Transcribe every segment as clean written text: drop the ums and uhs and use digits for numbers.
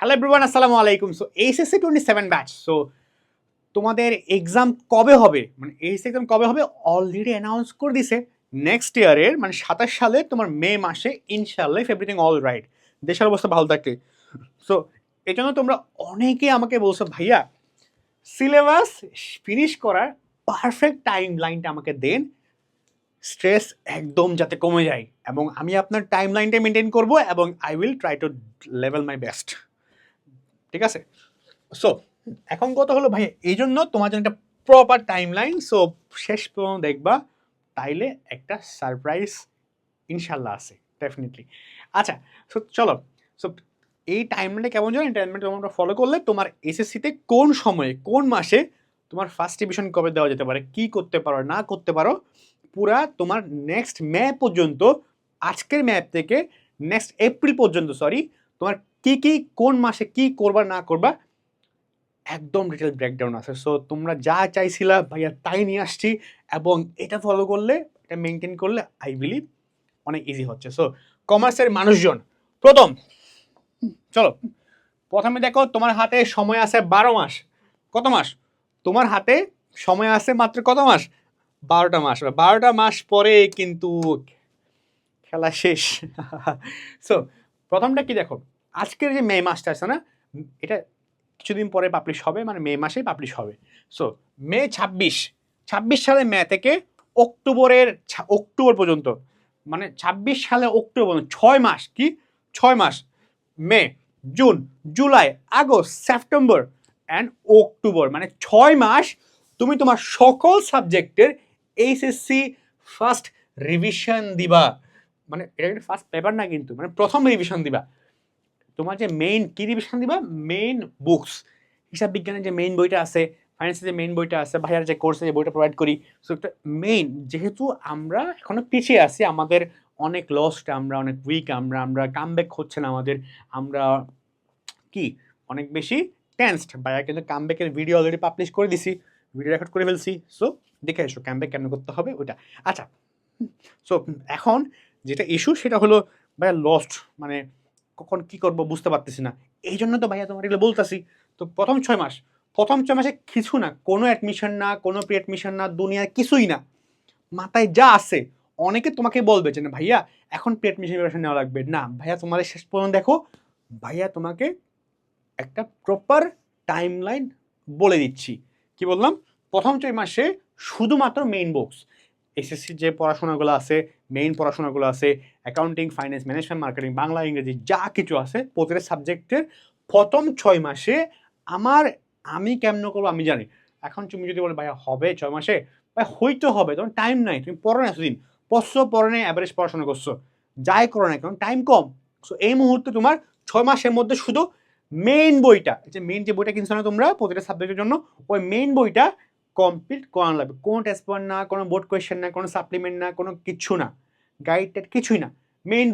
Hello everyone, আসসালামু আলাইকুম। So HSC 27 batch. So তোমাদের এক্সাম কবে হবে, মানে এইচএসসি এক্সাম কবে হবে অলরেডি অ্যানাউন্স করে দিছে। নেক্সট ইয়ারের মানে 27 সালে তোমার মে মাসে ইনশাআল্লাহ, ইফ এভরিথিং অল রাইট, দেশের অবস্থা ভালো থাকলে। সো এই জন্য তোমরা অনেকে আমাকে বলছো ভাইয়া সিলেবাস ফিনিশ করার পারফেক্ট টাইম লাইনটা আমাকে দেন, স্ট্রেস একদম যাতে কমে যায়, এবং আমি আপনার টাইম লাইনটা মেনটেন করবো এবং I will try to level my best. ঠিক আছে? সো এখন কথা হলো ভাই, এই জন্য তোমার জন্য একটা প্রপার টাইম লাইন, সো শেষ পর্যন্ত দেখবা, তাইলে একটা সারপ্রাইজ ইনশাল্লাহ আছে ডেফিনেটলি। আচ্ছা, সো চলো, সো এই টাইমলাইনটা কেমন জানো? এই টাইমলাইনটা তোমরা ফলো করলে তোমার এসএসসিতে কোন সময়ে কোন মাসে তোমার ফার্স্ট ডিভিশন কবে দেওয়া যেতে পারে, কি করতে পারো না করতে পারো, পুরা তোমার নেক্সট মে পর্যন্ত, আজকের ম্যাপ থেকে নেক্সট এপ্রিল পর্যন্ত, সরি, তোমার কি কি কোন মাসে কি করবা না করবা একদম ডিটেল ব্রেকডাউন আছে। সো তোমরা যা চাইছিলা ভাইয়া তাই নিয়ে আসছি, এবং এটা ফলো করলে, এটা মেনটেন করলে আই বিলিভ অনেক ইজি হচ্ছে। সো কমার্সের মানুষজন প্রথম, চলো প্রথমে দেখো, তোমার হাতে সময় আছে 12 মাস। কত মাস? তোমার হাতে সময় আছে মাত্র কত মাস? 12টা মাস। 12টা মাস পরে কিন্তু খেলা শেষ। সো প্রথমটা কি দেখো, আজকের যে মে মাসটা আছে না, এটা কিছুদিন পরে পাবলিশ হবে, মানে মে মাসেই পাবলিশ হবে। সো মে 26 সালে মে থেকে অক্টোবর পর্যন্ত, মানে 26 সালে অক্টোবর পর্যন্ত 6 মাস। কি 6 মাস? May, June, July, August, September and October, মানে 6 মাস তুমি তোমার সকল সাবজেক্টের এইচএসসি ফার্স্ট রিভিশন দিবা। মানে এটা কিন্তু ফার্স্ট পেপার না, কিন্তু মানে প্রথম রিভিশন দিবা। তোমার যে মেইন কি রিভিশন দিবা? মেইন বুকস, হিসাব বিজ্ঞানের যে মেইন বইটা আছে, ফাইন্যান্সের যে মেইন বইটা আছে, ভাইয়ার যে কোর্সে যে বইটা প্রোভাইড করি। সো একটা মেইন, যেহেতু আমরা এখনো পিছিয়ে আছি, আমাদের অনেক লস্ট, আমরা অনেক উইক, আমরা কামব্যাক হচ্ছে না আমাদের, আমরা কি অনেক বেশি টেন্সড। ভাইয়া কিন্তু কামব্যাকের ভিডিও অলরেডি পাবলিশ করে দিছি, ভিডিও রেকর্ড করে ফেলছি। সো দেখে এসো কামব্যাক কেমন করতে হবে ওইটা। আচ্ছা, সো এখন যেটা ইস্যু সেটা হলো ভাইয়া লস্ট, মানে কখন কি করব বুঝতে পারতেছি না। এই জন্য তো ভাইয়া তোমার এগুলো বলতেছি। তো প্রথম 6 মাসে কিছু না, কোনো অ্যাডমিশন না, কোনো প্রি অ্যাডমিশন না, দুনিয়ার কিছুই না, মাথায় যা আছে। অনেকে তোমাকে বলবে যে না ভাইয়া এখন প্রি অ্যাডমিশন প্রিপারেশন নেওয়া লাগবে না। ভাইয়া তোমার শেষ পর্যন্ত দেখো, ভাইয়া তোমাকে একটা প্রপার টাইম লাইন বলে দিচ্ছি। কি বললাম? প্রথম 6 মাসে শুধুমাত্র মেইন বুকস, এসএসসির যে পড়াশোনাগুলো আছে, মেইন পড়াশোনাগুলো আছে, accounting, finance, management, marketing, Bangla, ইংরেজি, যা কিছু আছে প্রতিটা সাবজেক্টের প্রথম 6 মাসে আমি কেমন করবো আমি জানি। এখন তুমি যদি বলো ভাইয়া হবে 6 মাসে, ভাই হইতে হবে, তোমার টাইম নাই, তুমি পড়ো না, এতদিন পড়ছো, পড়ো নাই, অ্যাভারেজ পড়াশোনা করছো, যাই করো না, কারণ টাইম কম। সো এই মুহূর্তে তোমার 6 মাসের মধ্যে শুধু মেইন বইটা, যে মেইন যে বইটা কিনছো না তোমরা প্রতিটা সাবজেক্টের জন্য, ওই মেইন বইটা কমপ্লিট করানো লাগবে। কোনো টেস্ট পেপার না, কোনো বোর্ড কোয়েশ্চেন না, কোনো সাপ্লিমেন্ট না, কোনো কিচ্ছু না, গাইড টাইড কিছুই না, মেইন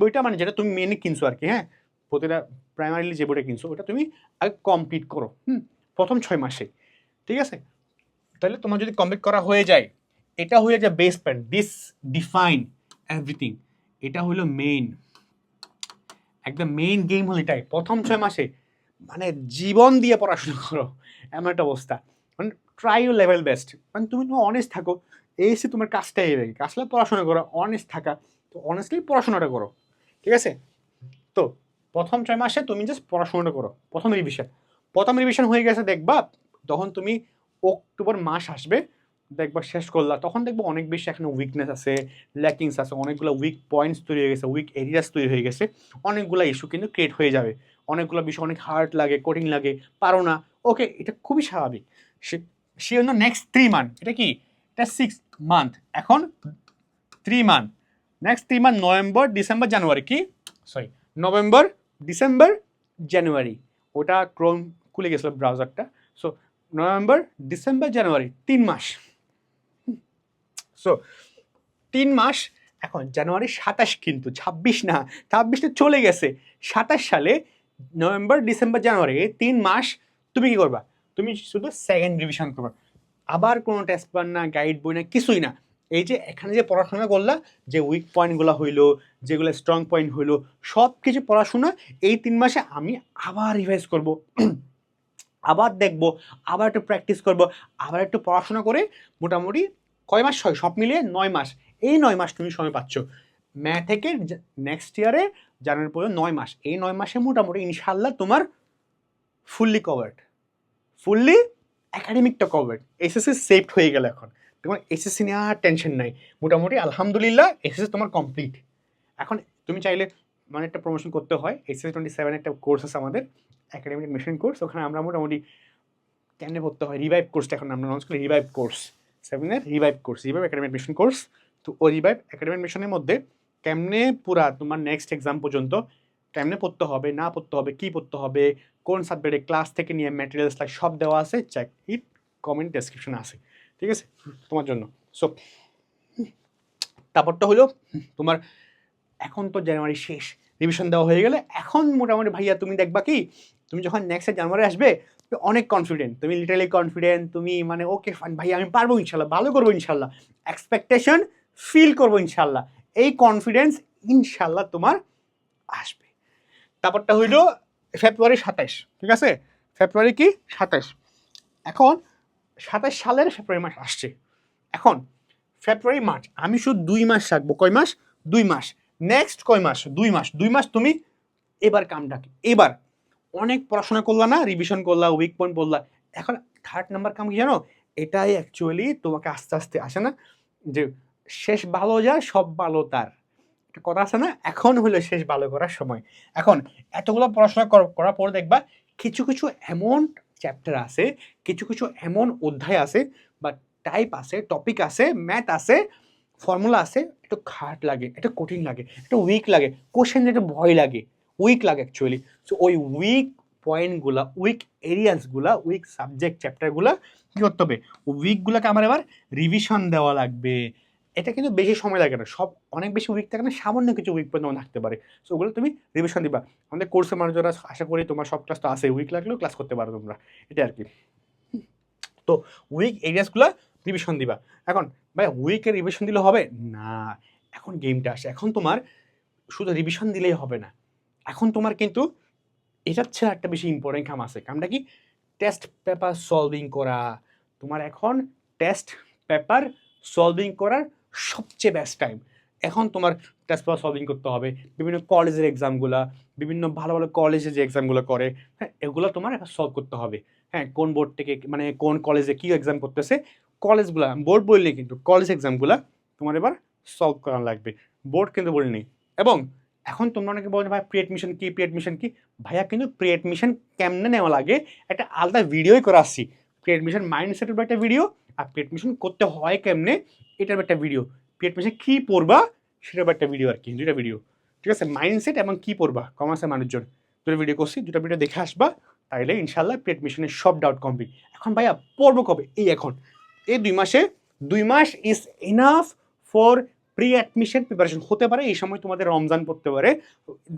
বইটা মানে যেটা তুমি মেইনলি কিনছো আর কি। হ্যাঁ, প্রতিটা প্রাইমারিলি যে বইটা কিনছো ওটা তুমি আগে কমপ্লিট করো প্রথম 6 মাসে। ঠিক আছে? তাহলে তোমার যদি কমপ্লিট করা হয়ে যায়, এটা হয়ে যায় base plan, this define everything. এটা হলো মেইন, একদম মেইন গেম হলো এটাই। প্রথম 6 মাসে মানে জীবন দিয়ে পড়াশোনা করো, এমন একটা অবস্থা। মানে ট্রাই ইউ লেভেল বেস্ট, মানে তুমি অনেস্ট থাকো। এসে তোমার কাজটা এবে আসলে পড়াশোনা করো, অনেস্ট থাকা। তো অনেস্টলি পড়াশোনাটা করো, ঠিক আছে? তো প্রথম 6 মাসে তুমি জাস্ট পড়াশোনাটা করো, প্রথম রিভিশন হয়ে গেছে দেখবা, তখন তুমি অক্টোবর মাস আসবে, দেখবা শেষ করলা, তখন দেখবো অনেক বেশি এখানে উইকনেস আছে, ল্যাকিংস আছে, অনেকগুলো উইক পয়েন্টস তৈরি হয়ে গেছে, উইক এরিয়াস তৈরি হয়ে গেছে, অনেকগুলো ইস্যু কিন্তু ক্রিয়েট হয়ে যাবে, অনেকগুলো বিষয় অনেক হার্ড লাগে, কঠিন লাগে, পারো না। ওকে, এটা খুবই স্বাভাবিক। সে জন্য নেক্সট 3 মান্থ, এটা কি, এটা 6 মান্থ, এখন 3 month, next 3 month November, December, January, কি সরি, নভেম্বর, ডিসেম্বর, জানুয়ারি। ওটা ক্রোম খুলে গেছিল ব্রাউজারটা। সো নভেম্বর, ডিসেম্বর, জানুয়ারি, 3 মাস। সো 3 মাস। এখন জানুয়ারি 27, কিন্তু 26 না, 26টা চলে গেছে। 27 সালে নভেম্বর, ডিসেম্বর, জানুয়ারি, এই 3 মাস তুমি কি করবা? তুমি শুধু সেকেন্ড রিভিশন করবা। আবার কোনো টেস্ট পেপার না, গাইড বই না, কিছুই না, এই যে এখানে যে পড়াশোনা করলা, যে উইক পয়েন্টগুলো হইলো, যেগুলো স্ট্রং পয়েন্ট হইলো, সব কিছু পড়াশোনা এই 3 মাসে আমি আবার রিভাইজ করব, আবার দেখব, আবার একটু প্র্যাকটিস করব, আবার একটু পড়াশোনা করে মোটামুটি কয় মাস হয় সব মিলিয়ে 9 মাস। এই 9 মাস তুমি সময় পাচ্ছ মে থেকে নেক্সট ইয়ারে জানুয়ারি পর্যন্ত 9 মাস। এই 9 মাসে মোটামুটি ইনশাল্লাহ তোমার ফুললি কভার্ড, ফুললি একাডেমিকটা কভার্ড। এসএসসি সেফড হয়ে গেল, এখন তোমার এসএসসি নিয়ে আর টেনশন নাই। মোটামুটি আলহামদুলিল্লাহ এসএসসি তোমার কমপ্লিট। এখন তুমি চাইলে মানে একটা প্রমোশন করতে হয়, এসএসসি 27 একটা কোর্স আছে আমাদের একাডেমিক মিশন কোর্স, ওখানে আমরা মোটামুটি কেমনে করতে হয় রিভাইভ কোর্সটা এখন আমরা লঞ্চ করি, রিভাইভ কোর্স 7-এর revive course, revive academic mission course. তো ওই রিভাইভ একাডেমিক মিশনের মধ্যে কেমনে পুরা তোমার নেক্সট এক্সাম পর্যন্ত কেমনে পড়তে হবে, না পড়তে হবে, কী পড়তে হবে, কোন সাবজেক্টে ক্লাস থেকে নিয়ে ম্যাটেরিয়ালস লাইক সব দেওয়া আছে, চেক ইট, কমেন্ট ডেসক্রিপশনে আছে, ঠিক আছে তোমার জন্য। সো তারপরটা হলো তোমার এখন তো জানুয়ারি শেষ, রিভিশন দেওয়া হয়ে গেলে এখন মোটামুটি ভাইয়া তুমি দেখবা কি, তুমি যখন নেক্সট জানুয়ারি আসবে অনেক কনফিডেন্ট, তুমি লিটারালি কনফিডেন্ট, তুমি মানে ওকে ফাইন ভাইয়া আমি পারবো ইনশাল্লাহ, ভালো করবো ইনশাল্লাহ, এক্সপেকটেশন ফিল করবো ইনশাল্লাহ, এই কনফিডেন্স ইনশাল্লাহ তোমার আসবে। তারপরটা হইল ফেব্রুয়ারি 27, ঠিক আছে, ফেব্রুয়ারি কি 27, এখন 27 সালের ফেব্রুয়ারি মাস আসছে। এখন ফেব্রুয়ারি মার্চ আমি শুধু 2 মাস রাখবো, কয় মাস, 2 মাস, নেক্সট কয় মাস, 2 মাস, 2 মাস তুমি এবার কামটা কি, এবার অনেক পড়াশোনা করলা না, রিভিশন করলা, উইক পয়েন্ট বললা, এখন 3rd নাম্বার কাম কি জানো, এটাই অ্যাকচুয়ালি তোমাকে আস্তে আস্তে আসে না, যে শেষ ভালো যায় সব ভালো তার একটা কথা আছে না, এখন হলো শেষ ভালো করার সময়। এখন এতগুলো পড়াশোনা করার পর দেখবা কিছু কিছু এমন চ্যাপ্টার আছে, কিছু কিছু এমন অধ্যায় আছে বা টাইপ আছে, টপিক আছে, ম্যাথ আছে, ফর্মুলা আছে, একটু খাট লাগে, একটু কঠিন লাগে, একটু উইক লাগে, কোশ্চেন একটু ভয় লাগে, উইক লাগে অ্যাকচুয়ালি। সো ওই উইক পয়েন্টগুলা, উইক এরিয়াসগুলা, উইক সাবজেক্ট চ্যাপ্টারগুলা কী করতে হবে, উইকগুলোকে আমার এবার রিভিশন দেওয়া লাগবে। এটা কিন্তু বেশি সময় লাগে না, সব অনেক বেশি উইক থাকে না, সামান্য কিছু উইক পর্যন্ত থাকতে পারে। সো ওগুলো তুমি রিভিশন দিবা। আমাদের কোর্সের মানুষরা আশা করি তোমার সব ক্লাস তো আছে, উইক লাগলেও ক্লাস করতে পারো তোমরা, এটা আর কি। তো উইক এরিয়াসগুলো রিভিশন দিবা। এখন ভাই উইকের রিভিশন দিলে হবে না, এখন গেমটা আসে, এখন তোমার শুধু রিভিশন দিলেই হবে না, এখন তোমার কিন্তু এটার চেয়ে একটা বেশি ইম্পর্টেন্ট কাম আছে। কামটা কি, টেস্ট পেপার সলভিং করা। তোমার এখন টেস্ট পেপার সলভিং করার সবচেয়ে বেস্ট টাইম। এখন তোমার টেস্ট পেপার সলভিং করতে হবে, বিভিন্ন কলেজের এক্সামগুলো, বিভিন্ন ভালো ভালো কলেজে যে এক্সামগুলো করে, হ্যাঁ এগুলো তোমার এখন সলভ করতে হবে। হ্যাঁ কোন বোর্ড থেকে মানে কোন কলেজে কী এক্সাম করতেছে, কলেজগুলো বোর্ড বললে কিন্তু কলেজ এক্সামগুলো তোমার এবার সলভ করা লাগবে, বোর্ড কিন্তু বলিনি। এবং এখন তোমরা অনেকে বলো ভাই প্রি অ্যাডমিশন কি, প্রি অ্যাডমিশন কি, ভাইয়া কিন্তু প্রি অ্যাডমিশন কেমনে নেওয়া লাগে একটা আলাদা ভিডিওই করে আসছি। প্রি অ্যাডমিশন মাইন্ডসেটের একটা ভিডিও, আর প্রি অ্যাডমিশন করতে হয় কেমনে এটার একটা ভিডিও, প্রি অ্যাডমিশন কী পড়বা সেটার একটা ভিডিও আর কি, দুটা ভিডিও, ঠিক আছে, মাইন্ডসেট এবং কী পড়বা কমার্সের মানুষজন, দুটো ভিডিও করছি, দুটো ভিডিও দেখে আসবা, তাইলে ইনশাল্লাহ প্রি অ্যাডমিশনের সব ডাউট কমপ্লিট। এখন ভাইয়া পড়বো কবে, এই এখন এই 2 মাসে, 2 মাস is enough for pre admission preparation. হতে পারে এই সময় তোমাদের রমজান পড়তে পারে,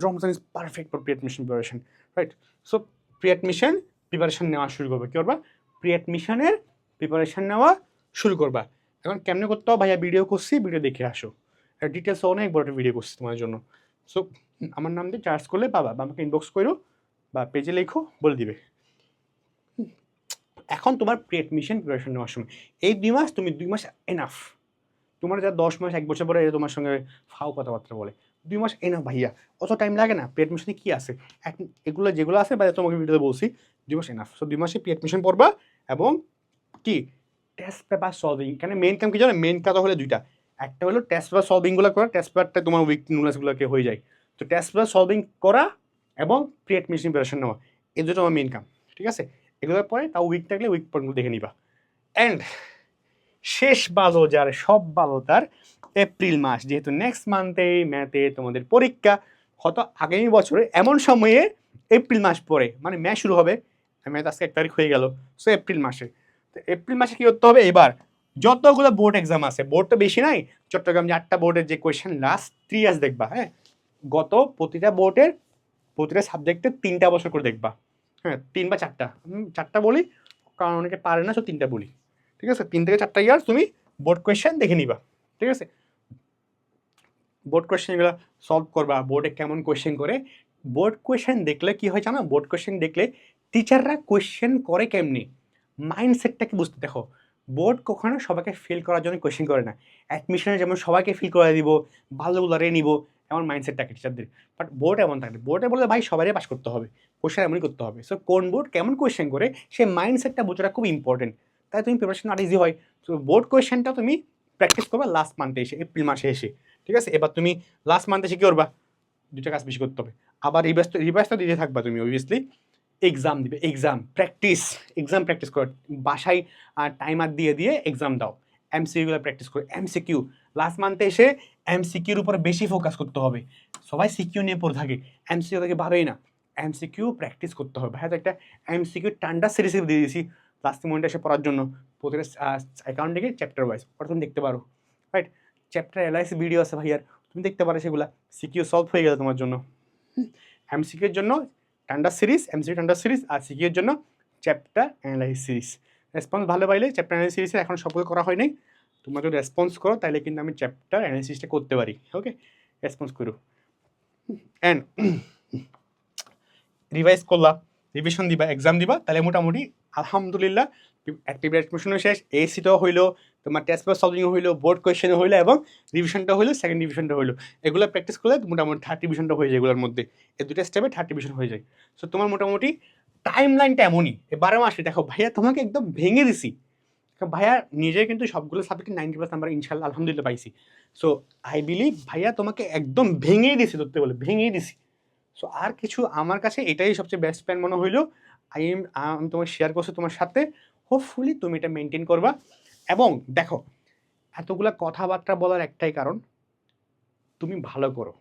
Ramzan is perfect for pre admission preparation, right. So pre admission preparation নেওয়া শুরু করবে, কী করবা, প্রি অ্যাডমিশনের প্রিপারেশন নেওয়া শুরু করবা। এখন কেমনে করতে হবে ভাইয়া, ভিডিও করছি, ভিডিও দেখে আসো, ডিটেলস অনেক বড় একটা ভিডিও করছি তোমার জন্য। সো আমার নাম দিয়ে চার্জ করলে পাবা, বা আমাকে ইনবক্স করো বা পেজে লেখো, বলে দিবে। এখন তোমার প্রি অ্যাডমিশন প্রিপারেশন নেওয়ার সময় এই 2 মাস, তুমি 2 মাস এনাফ। তোমার যা 10 মাস 1 বছর পরে তোমার সঙ্গে ফাও কথাবার্তা বলে, 2 মাস এনাফ ভাইয়া, অত টাইম লাগে না। প্রি অ্যাডমিশনে কী আছে, এগুলো যেগুলো আছে বা তোমাকে ভিডিওতে বলছি, 2 মাস এনাফ। সো 2 মাসে প্রি অ্যাডমিশন পড়বা এবং কি টেস্ট পেপার সলভিং। এখানে মেন কাম কি জানো, মেন কাজ হলো দুইটা, একটা হলো টেস্ট পেপার সলভিংগুলো করা, টেস্ট পেপারটা তোমার উইক নুলেসগুলোকে হয়ে যায়, তো টেস্ট পেপার সলভিং করা এবং প্রি অ্যাডমিশন প্রিপারেশন নেওয়া, এই দুটো আমার মেন কাম, ঠিক আছে। এগুলোর পরে তাও উইক থাকলে উইক পয়েন্টগুলো দেখে নিবা। অ্যান্ড শেষ ভালো যার সব ভালো তার এপ্রিল মাস, যেহেতু নেক্সট মান্থে ম্যাথে তোমাদের পরীক্ষা, হয়তো আগামী বছরে এমন সময়ে এপ্রিল মাস পরে মানে ম্যাথ শুরু হবে, ম্যাথ আজকে 1 তারিখ হয়ে গেল, সো এপ্রিল মাসে, তো এপ্রিল মাসে কী করতে হবে, এবার যতগুলো বোর্ড এক্সাম আছে, বোর্ড তো বেশি নাই, চট্টগ্রাম 8টা বোর্ডের যে কোয়েশ্চেন লাস্ট 3 ইয়ার্স দেখবা, হ্যাঁ গত প্রতিটা বোর্ডের প্রতিটা সাবজেক্টে 3টা বছর করে দেখবা, হ্যাঁ 3 বা 4টা, 4টা বলি কারণ অনেকে পারে না, সো 3টা বলি, ঠিক আছে। 3 থেকে 4টা ইয়ার তুমি বোর্ড কোয়েশ্চেন দেখে নিবা, ঠিক আছে? বোর্ড কোয়েশ্চেনগুলো সলভ করবা, বোর্ডে কেমন কোয়েশ্চেন করে। বোর্ড কোয়েশ্চেন দেখলে কি হয় জানো? বোর্ড কোয়েশ্চেন দেখলে টিচাররা কোয়েশ্চেন করে কেমনি, মাইন্ডসেটটাকে বুঝতে। দেখো, বোর্ড কখনো সবাইকে ফিল করার জন্য কোয়েশ্চেন করে না। অ্যাডমিশনে যেমন সবাইকে ফিল করে দিব, ভালোগুলোরে নিব, এমন মাইন্ডসেট থাকে টিচারদের। বাট বোর্ড এমন থাকে, বোর্ডে বলে ভাই সবারই পাস করতে হবে, কোয়েশ্চেন এমনই করতে হবে। সো কোন বোর্ড কেমন কোয়েশ্চেন করে সেই মাইন্ডসেটটা বোঝাটা খুব ইম্পর্টেন্ট। তাই তুমি প্রিপারেশন আর ইজি হয়। তো বোর্ড কোয়েশ্চেনটা তুমি প্র্যাকটিস করবে লাস্ট মান্থে এসে, এপ্রিল মাসে এসে। ঠিক আছে? এবার তুমি লাস্ট মান্থে এসে কী করবা? দুইটা কাজ বেশি করতে হবে। আবার রিভাইসটা দিতে থাকবা তুমি অবভিয়াসলি। এক্সাম দিবে, এক্সাম প্র্যাকটিস করো বাসায়। টাইমার দিয়ে দিয়ে এক্সাম দাও। এমসিকিউগুলো প্র্যাকটিস করো। এমসিকিউ লাস্ট মান্থে এসে এমসিকিউর উপরে বেশি ফোকাস করতে হবে। সবাই সিকিউ নিয়ে পড়ে থাকে, এমসিকিউ থেকে ভাবেই না। এমসিকিউ প্র্যাকটিস করতে হবে। ভাই তো একটা এমসিকিউ টান্ডা সিরিজ দিয়ে দিয়েছি লাস্ট মোমেন্টে এসে পড়ার জন্য, প্রতিটা অ্যাকাউন্টিংয়ে চ্যাপ্টার ওয়াইজ, ওটা তুমি দেখতে পারো। রাইট? চ্যাপ্টার এলআইসি ভিডিও আছে ভাইয়ার, তুমি দেখতে পারো সেগুলা। সিকিউ সলভ হয়ে গেল তোমার জন্য। এমসিকিউর জন্য টান্ডার সিরিজ, এমসিকিউ টান্ডার সিরিজ, আর সিকিউর জন্য চ্যাপ্টার অ্যানালাইসিস সিরিজ। রেসপন্স ভালো পাইলে চ্যাপ্টার অ্যানালাইসিস সিরিজের এখন সবগুলো করা হয় নাই। তোমরা যদি রেসপন্স করো তাহলে কিন্তু আমি চ্যাপ্টার অ্যানালাইসিসটা করতে পারি। ওকে, রেসপন্স করো। অ্যান্ড রিভাইজ করলা, রিভিশন দিবা, এক্সাম দিবা, তাহলে মোটামুটি আলহামদুলিল্লাহ অ্যাক্টিভ অ্যাডমিশনও শেষ, এসিটাও হইলো, তোমার টেস্ট পেপার সলভিংও হইলো, বোর্ড কোয়েশ্চেনও হইলো, এবং রিভিশনটা হইলো, সেকেন্ড ডিভিশনটা হইলো। এগুলো প্র্যাকটিস করলে মোটামুটি থার্ড ডিভিশনটা হয়ে যায় এগুলোর মধ্যে। এই দুটো স্টেপে থার্ড ডিভিশন হয়ে যায়। সো তোমার মোটামুটি টাইম লাইনটা এমনই, 12 মাসে। দেখো ভাইয়া তোমাকে একদম ভেঙে দিছি। ভাইয়া নিজে কিন্তু সবগুলো সাবজেক্টে 90+ নাম্বার ইনশাল্লাহ আলহামদুলিল্লাহ পাইছি। সো আই বিলিভ ভাইয়া তোমাকে একদম ভেঙেই দিছি, ধরতে বলে ভেঙেই দিছি। সো আর কিছু আমার কাছে এটাই সবচেয়ে বেস্ট প্ল্যান মনে হইলো। আমি তোমার শেয়ার করছি তোমার সাথে। হোপফুলি তুমি এটা মেনটেন করবা। এবং দেখো, এতগুলা কথাবার্তা বলার একটাই কারণ, তুমি ভালো করো।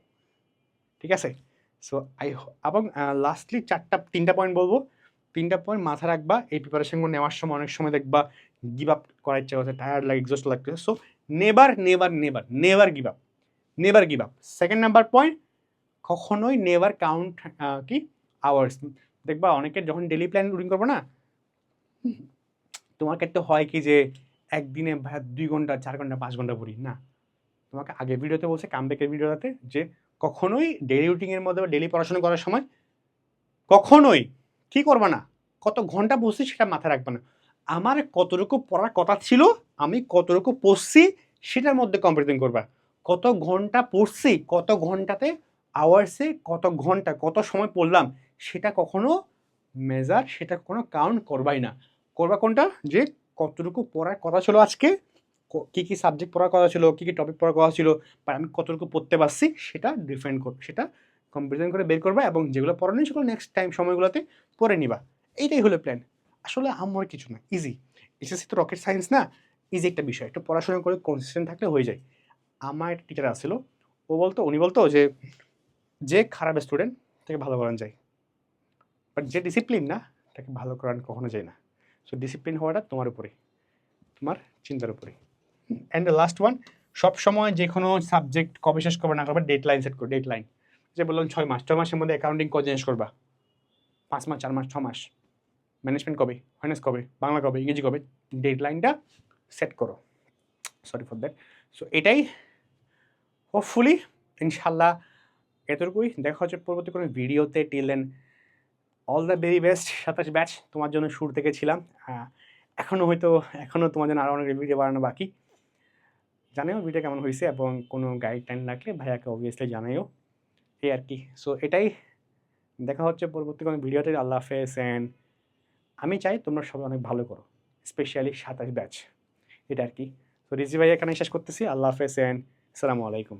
ঠিক আছে? সো এবং লাস্টলি 3টা পয়েন্ট বলবো। 3টা পয়েন্ট মাথা রাখবা। এই প্রিপারেশনগুলো নেওয়ার সময় অনেক সময় দেখবা গিভ আপ করার ইচ্ছা হচ্ছে, টায়ার্ড লাগে, এক্সস্ট লাগতেছে। So never never never never give up, never give up. Second number point, কখনোই নেভার কাউন্ট কি আওয়ার্স। দেখবা অনেকের যখন ডেলি প্ল্যান রুটিন করবো না, তোমার ক্ষেত্রে হয় কি যে একদিনে 2 ঘন্টা 4 ঘন্টা 5 ঘন্টা পড়ি না। তোমাকে আগে ভিডিওতে বলছে, কামব্যাকের ভিডিওতে, যে কখনোই ডেলি রুটিনের মধ্যে বা ডেলি পড়াশোনা করার সময় কখনোই কি করবা না, কত ঘন্টা পড়ছি সেটা মাথায় রাখবে না। আমার কতটুকু পড়ার কথা ছিল, আমি কতটুকু পড়ছি সেটার মধ্যে কম্পারিজন করবা। কত ঘন্টা পড়ছি, কত ঘন্টাতে আওয়ার্সে কত ঘন্টা কত সময় পড়লাম, সেটা কখনো মেজার, সেটা কোনো কাউন্ট করবাই না। করবা কোনটা, যে কতটুকু পড়ার কথা ছিল আজকে, কী কী সাবজেক্ট পড়ার কথা ছিল, কী কী টপিক পড়ার কথা ছিল, বা আমি কতটুকু পড়তে পারছি সেটা ডিফাইন করবে, সেটা কম্পারিজন করে বের করবা, এবং যেগুলো পড়া নেই সেগুলো নেক্সট টাইম সময়গুলোতে পড়ে নিবা। এইটাই হলো প্ল্যান। আসলে আমার কিছু না, ইজি। এসএসসি তো রকেট সায়েন্স না, ইজি একটা বিষয়। একটু পড়াশোনা করে কনসিস্টেন্ট থাকলে হয়ে যায়। আমার একটা টিচার আসছিল, উনি বলতো যে খারাপ স্টুডেন্ট তাকে ভালো করানো যায়, বাট যে ডিসিপ্লিন না তাকে ভালো করানো কখনো যায় না। সো ডিসিপ্লিন হওয়াটা তোমার উপরে, তোমার চিন্তার উপরে। অ্যান্ড দ্য লাস্ট ওয়ান, সবসময় যে কোনো সাবজেক্ট কবে শেষ করবে না করবে ডেডলাইন সেট করো। ডেডলাইন, যে বললাম 6 মাস, 6 মাসের মধ্যে অ্যাকাউন্টিং কবে শেষ করবা, 5 মাস, 4 মাস, 6 মাস, ম্যানেজমেন্ট কবে, ফাইন্যান্স কবে, বাংলা কবে, ইংরেজি কবে, ডেডলাইনটা সেট করো। Sorry for that. সো এটাই, হোপফুলি ইনশাল্লাহ এতটুকুই। দেখা হচ্ছে পরবর্তী কোনো ভিডিওতে। Till then all the very best. 27 batch তোমার জন্য শুরু থেকে ছিলাম, এখনও তোমার জন্য আরও অনেক ভিডিও বানানো বাকি। জানাও ভিডিও কেমন হয়েছে, এবং কোনো গাইডলাইন লাগলে ভাইয়াকে অবভিয়াসলি জানাইও, এই আর কি। সো এটাই, দেখা হচ্ছে পরবর্তী কোনো ভিডিওতে। আল্লাহ হাফেজ। অ্যান্ড আমি চাই তোমরা সবাই অনেক ভালো করো, স্পেশালি 27 ব্যাচ, এটা আর কি। তো রিজি ভাই এখানে শেষ করতেছি। আল্লাহ হাফেজ অ্যান্ড আসসালামু আলাইকুম।